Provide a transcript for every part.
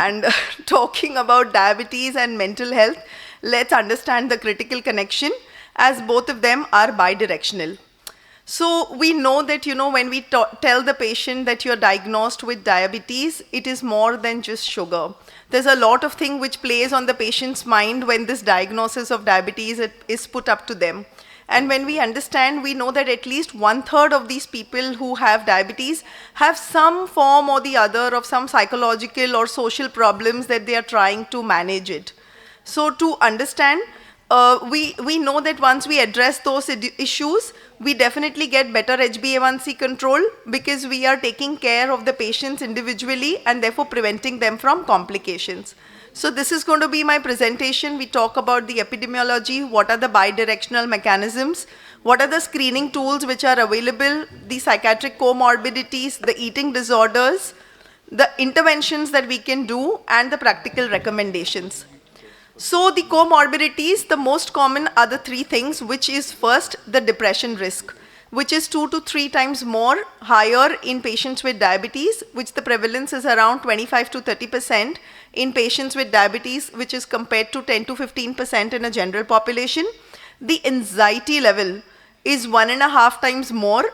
And talking about diabetes and mental health, let's understand the critical connection, as both of them are bidirectional. So we know that, when we tell the patient that you're diagnosed with diabetes, it is more than just sugar. There's a lot of thing which plays on the patient's mind when this diagnosis of diabetes is put up to them. And when we understand, we know that at least 1/3 of these people who have diabetes have some form or the other of some psychological or social problems that they are trying to manage it. So to understand, we know that once we address those issues, we definitely get better HbA1c control because we are taking care of the patients individually and therefore preventing them from complications. So this is going to be my presentation. We talk about the epidemiology, what are the bidirectional mechanisms, what are the screening tools which are available, the psychiatric comorbidities, the eating disorders, the interventions that we can do, and the practical recommendations. So the comorbidities, the most common are the three things, which is first the depression risk, which is 2 to 3 times more higher in patients with diabetes, which the prevalence is around 25 to 30% in patients with diabetes, which is compared to 10 to 15% in a general population. The anxiety level is 1.5 times more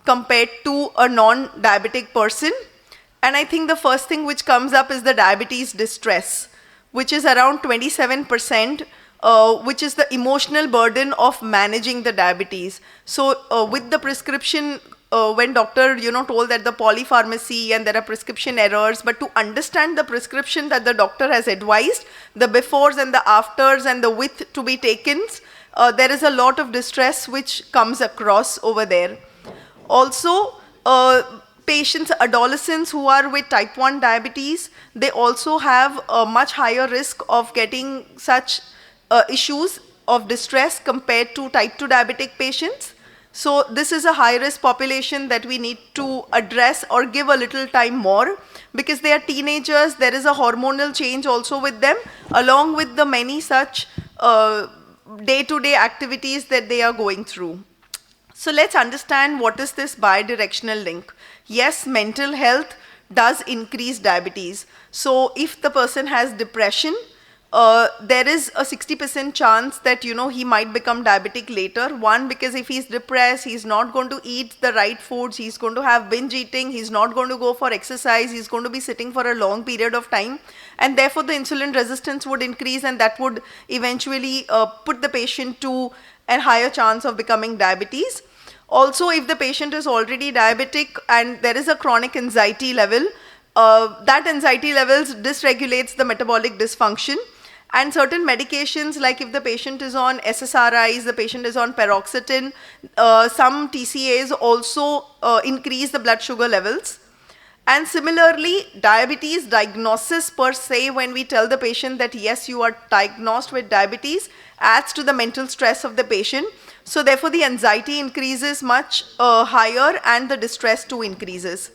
compared to a non-diabetic person. And I think the first thing which comes up is the diabetes distress, which is around 27%, which is the emotional burden of managing the diabetes. So with the prescription, when doctor told that the polypharmacy and there are prescription errors, but to understand the prescription that the doctor has advised, the befores and the afters and the with to be taken, there is a lot of distress which comes across over there. Also, patients, adolescents who are with type 1 diabetes, they also have a much higher risk of getting such issues of distress compared to type 2 diabetic patients. So this is a high-risk population that we need to address or give a little time more because they are teenagers. There is a hormonal change also with them, along with the many such day-to-day activities that they are going through. So let's understand what is this bidirectional link. Yes, mental health does increase diabetes. So if the person has depression, there is a 60% chance that he might become diabetic later. One, because if he's depressed, he's not going to eat the right foods, he's going to have binge eating, he's not going to go for exercise, he's going to be sitting for a long period of time, and therefore the insulin resistance would increase, and that would eventually put the patient to a higher chance of becoming diabetes. Also, if the patient is already diabetic and there is a chronic anxiety level, that anxiety levels dysregulates the metabolic dysfunction. And certain medications, like if the patient is on SSRIs, the patient is on paroxetine, some TCAs also increase the blood sugar levels. And similarly, diabetes diagnosis per se, when we tell the patient that yes, you are diagnosed with diabetes, adds to the mental stress of the patient. So therefore, the anxiety increases much higher and the distress too increases.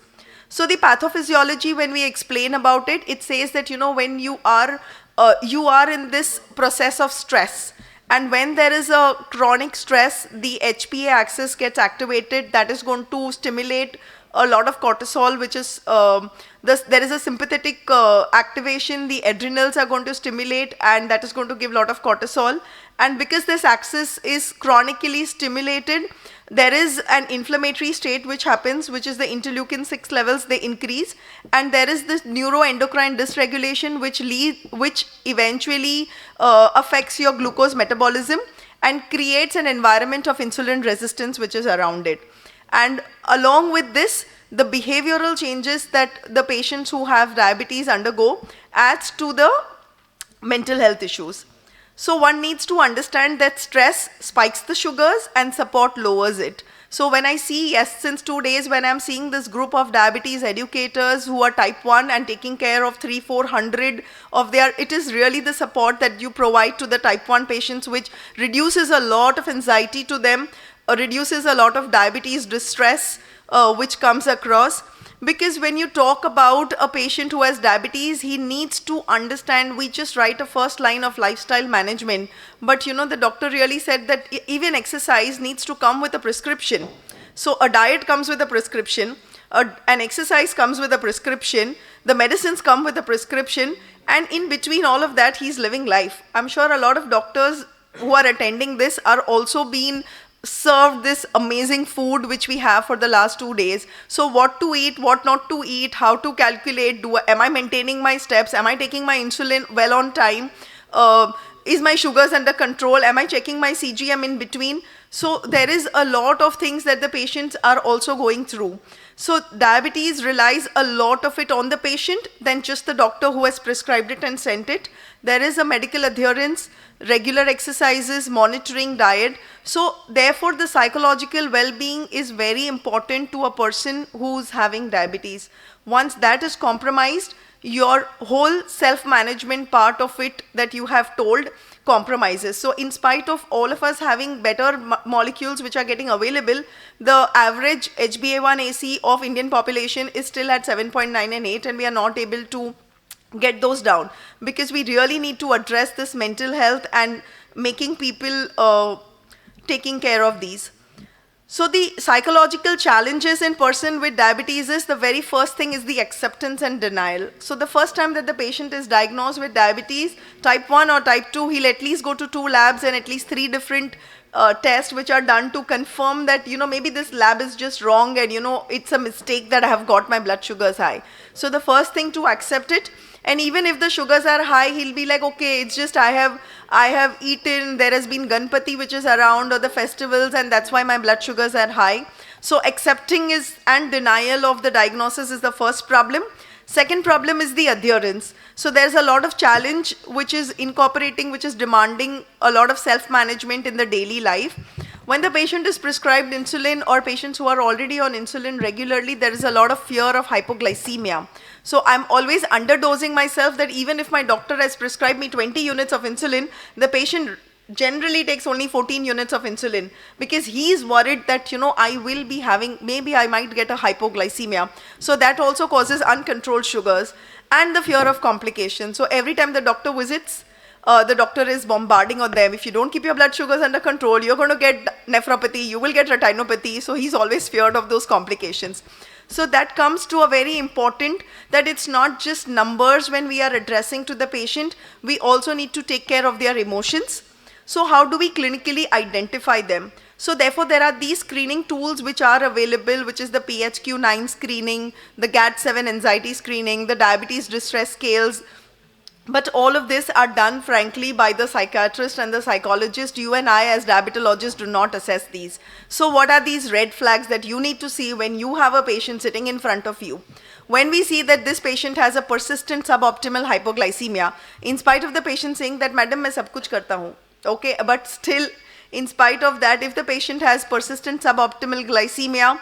So the pathophysiology, when we explain about it, it says that when you are in this process of stress, and when there is a chronic stress, the HPA axis gets activated. That is going to stimulate a lot of cortisol, which is there is a sympathetic activation. The adrenals are going to stimulate, and that is going to give a lot of cortisol. And because this axis is chronically stimulated, there is an inflammatory state which happens, which is the interleukin-6 levels, they increase, and there is this neuroendocrine dysregulation which eventually affects your glucose metabolism and creates an environment of insulin resistance which is around it. And along with this, the behavioral changes that the patients who have diabetes undergo adds to the mental health issues. So one needs to understand that stress spikes the sugars and support lowers it. So when I see, yes, since 2 days when I'm seeing this group of diabetes educators who are type 1 and taking care of 300-400 of their, it is really the support that you provide to the type 1 patients which reduces a lot of anxiety to them, reduces a lot of diabetes distress which comes across. Because when you talk about a patient who has diabetes, he needs to understand, we just write a first line of lifestyle management, but the doctor really said that even exercise needs to come with a prescription. So a diet comes with a prescription, An exercise comes with a prescription, the medicines come with a prescription, and in between all of that, he's living life. I'm sure a lot of doctors who are attending this are also being served this amazing food which we have for the last 2 days. So what to eat, what not to eat, how to calculate, am I maintaining my steps, am I taking my insulin well on time, is my sugars under control, am I checking my CGM in between? So there is a lot of things that the patients are also going through. So diabetes relies a lot of it on the patient than just the doctor who has prescribed it and sent it. There is a medical adherence, regular exercises, monitoring, diet. So therefore the psychological well-being is very important to a person who's having diabetes. Once that is compromised, your whole self-management part of it that you have told compromises. So in spite of all of us having better molecules which are getting available, the average HbA1c of Indian population is still at 7.9 and 8, and we are not able to get those down, because we really need to address this mental health and making people taking care of these. So the psychological challenges in person with diabetes is, the very first thing is the acceptance and denial. So the first time that the patient is diagnosed with diabetes, type 1 or type 2, he'll at least go to 2 labs and at least 3 different tests which are done to confirm that, maybe this lab is just wrong and, it's a mistake that I have got my blood sugars high. So the first thing, to accept it. And even if the sugars are high, he'll be like, okay, it's just I have eaten, there has been Ganpati which is around, or the festivals, and that's why my blood sugars are high. So accepting and denial of the diagnosis is the first problem. Second problem is the adherence. So there's a lot of challenge which is incorporating, which is demanding a lot of self-management in the daily life. When the patient is prescribed insulin, or patients who are already on insulin regularly, there is a lot of fear of hypoglycemia. So I'm always underdosing myself, that even if my doctor has prescribed me 20 units of insulin, the patient generally takes only 14 units of insulin, because he is worried that, I will be having, maybe I might get a hypoglycemia. So that also causes uncontrolled sugars and the fear of complications. So every time the doctor visits, the doctor is bombarding on them. If you don't keep your blood sugars under control, you're going to get nephropathy, you will get retinopathy. So he's always feared of those complications. So that comes to a very important, that it's not just numbers when we are addressing to the patient, we also need to take care of their emotions. So how do we clinically identify them? So therefore there are these screening tools which are available, which is the PHQ-9 screening, the GAD-7 anxiety screening, the diabetes distress scales. But all of this are done, frankly, by the psychiatrist and the psychologist. You and I as diabetologists do not assess these. So what are these red flags that you need to see when you have a patient sitting in front of you? When we see that this patient has a persistent suboptimal hypoglycemia, in spite of the patient saying that, Madam, मैं सब कुछ करता हूँ, okay, but still, in spite of that, if the patient has persistent suboptimal glycemia,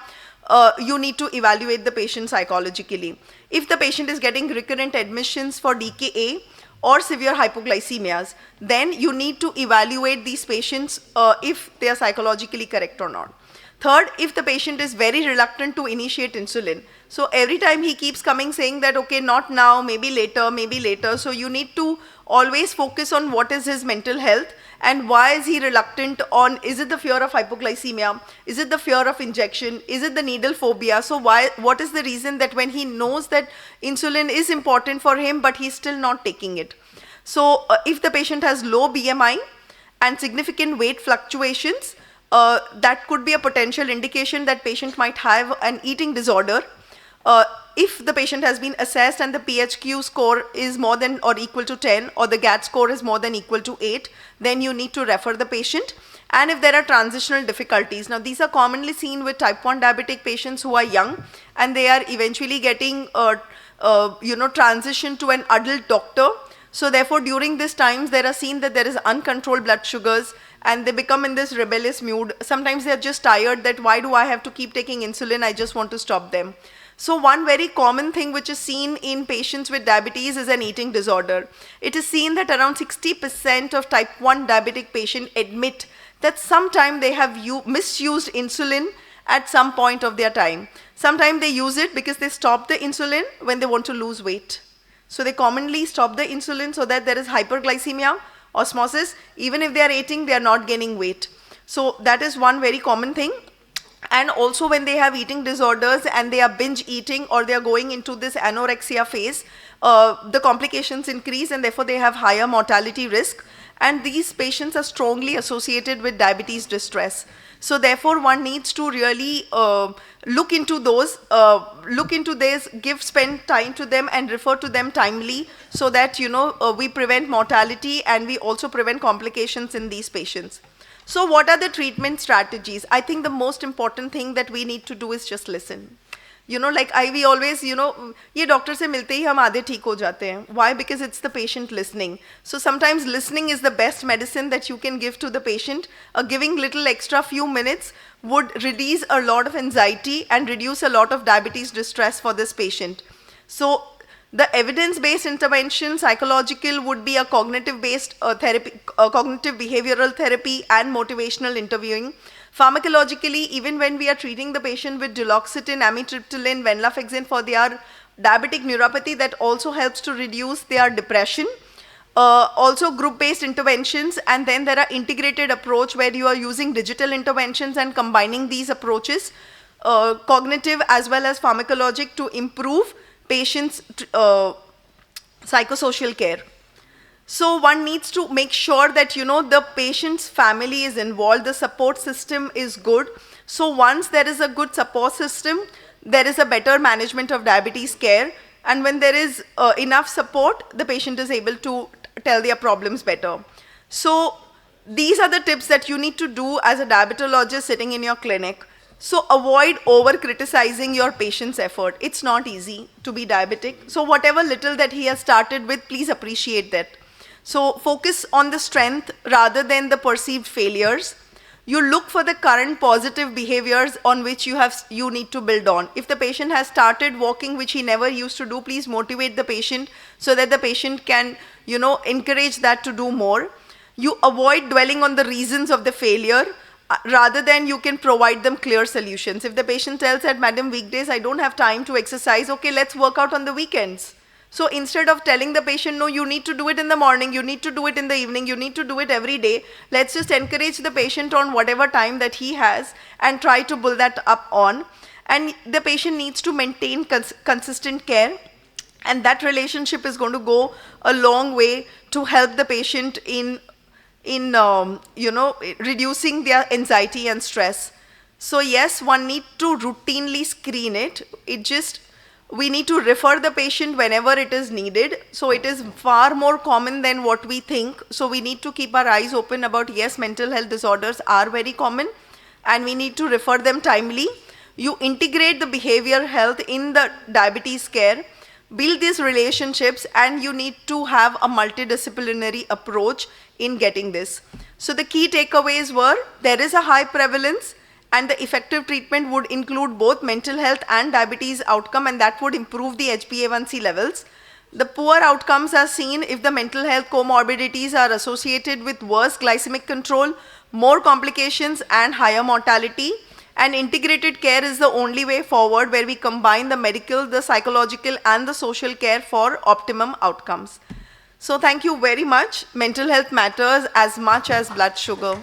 you need to evaluate the patient psychologically. If the patient is getting recurrent admissions for DKA or severe hypoglycemias, then you need to evaluate these patients if they are psychologically correct or not. Third, if the patient is very reluctant to initiate insulin. So every time he keeps coming saying that, okay, not now, maybe later, maybe later. So you need to always focus on what is his mental health and why is he reluctant on, is it the fear of hypoglycemia? Is it the fear of injection? Is it the needle phobia? So what is the reason that when he knows that insulin is important for him, but he's still not taking it? So if the patient has low BMI and significant weight fluctuations, that could be a potential indication that patient might have an eating disorder. If the patient has been assessed and the PHQ score is more than or equal to 10, or the GAD score is more than equal to 8, then you need to refer the patient. And if there are transitional difficulties, now these are commonly seen with type 1 diabetic patients who are young and they are eventually getting transition to an adult doctor. So therefore during these times there are seen that there is uncontrolled blood sugars and they become in this rebellious mood. Sometimes they are just tired that why do I have to keep taking insulin, I just want to stop them. So one very common thing which is seen in patients with diabetes is an eating disorder. It is seen that around 60% of type 1 diabetic patients admit that sometime they have misused insulin at some point of their time. Sometimes they use it because they stop the insulin when they want to lose weight. So they commonly stop the insulin so that there is hyperglycemia, osmosis. Even if they are eating, they are not gaining weight. So that is one very common thing. And also when they have eating disorders and they are binge eating or they are going into this anorexia phase, the complications increase and therefore they have higher mortality risk. And these patients are strongly associated with diabetes distress. So therefore one needs to really look into those, spend time to them and refer to them timely, so that we prevent mortality and we also prevent complications in these patients. So what are the treatment strategies? I think the most important thing that we need to do is just listen. Like we always, ये doctor से मिलते ही हम आधे ठीक हो जाते हैं. Why? Because it's the patient listening. So sometimes listening is the best medicine that you can give to the patient. Giving little extra few minutes would release a lot of anxiety and reduce a lot of diabetes distress for this patient. So the evidence-based intervention, psychological, would be a cognitive-based therapy, cognitive behavioral therapy and motivational interviewing. Pharmacologically, even when we are treating the patient with duloxetine, amitriptyline, venlafaxine for their diabetic neuropathy, that also helps to reduce their depression. Also group-based interventions, and then there are integrated approach where you are using digital interventions and combining these approaches, cognitive as well as pharmacologic, to improve patients' psychosocial care. So one needs to make sure that the patient's family is involved, the support system is good. So once there is a good support system, there is a better management of diabetes care, and when there is enough support, the patient is able to tell their problems better. So these are the tips that you need to do as a diabetologist sitting in your clinic. So avoid over criticizing your patient's effort. It's not easy to be diabetic. So whatever little that he has started with, please appreciate that. So focus on the strength rather than the perceived failures. You look for the current positive behaviors on which you need to build on. If the patient has started walking, which he never used to do, please motivate the patient so that the patient can, encourage that to do more. You avoid dwelling on the reasons of the failure. Rather than you can provide them clear solutions. If the patient tells that, Madam, weekdays I don't have time to exercise, okay, let's work out on the weekends. So instead of telling the patient, no, you need to do it in the morning, you need to do it in the evening, you need to do it every day, let's just encourage the patient on whatever time that he has and try to build that up on. And the patient needs to maintain consistent care, and that relationship is going to go a long way to help the patient in reducing their anxiety and stress. So yes, one need to routinely screen it. We need to refer the patient whenever it is needed. So it is far more common than what we think. So we need to keep our eyes open about, yes, mental health disorders are very common and we need to refer them timely. You integrate the behavior health in the diabetes care, build these relationships, and you need to have a multidisciplinary approach in getting this. So the key takeaways were, there is a high prevalence and the effective treatment would include both mental health and diabetes outcome, and that would improve the HbA1c levels. The poor outcomes are seen if the mental health comorbidities are associated with worse glycemic control, more complications and higher mortality. And integrated care is the only way forward, where we combine the medical, the psychological and the social care for optimum outcomes. So thank you very much. Mental health matters as much as blood sugar.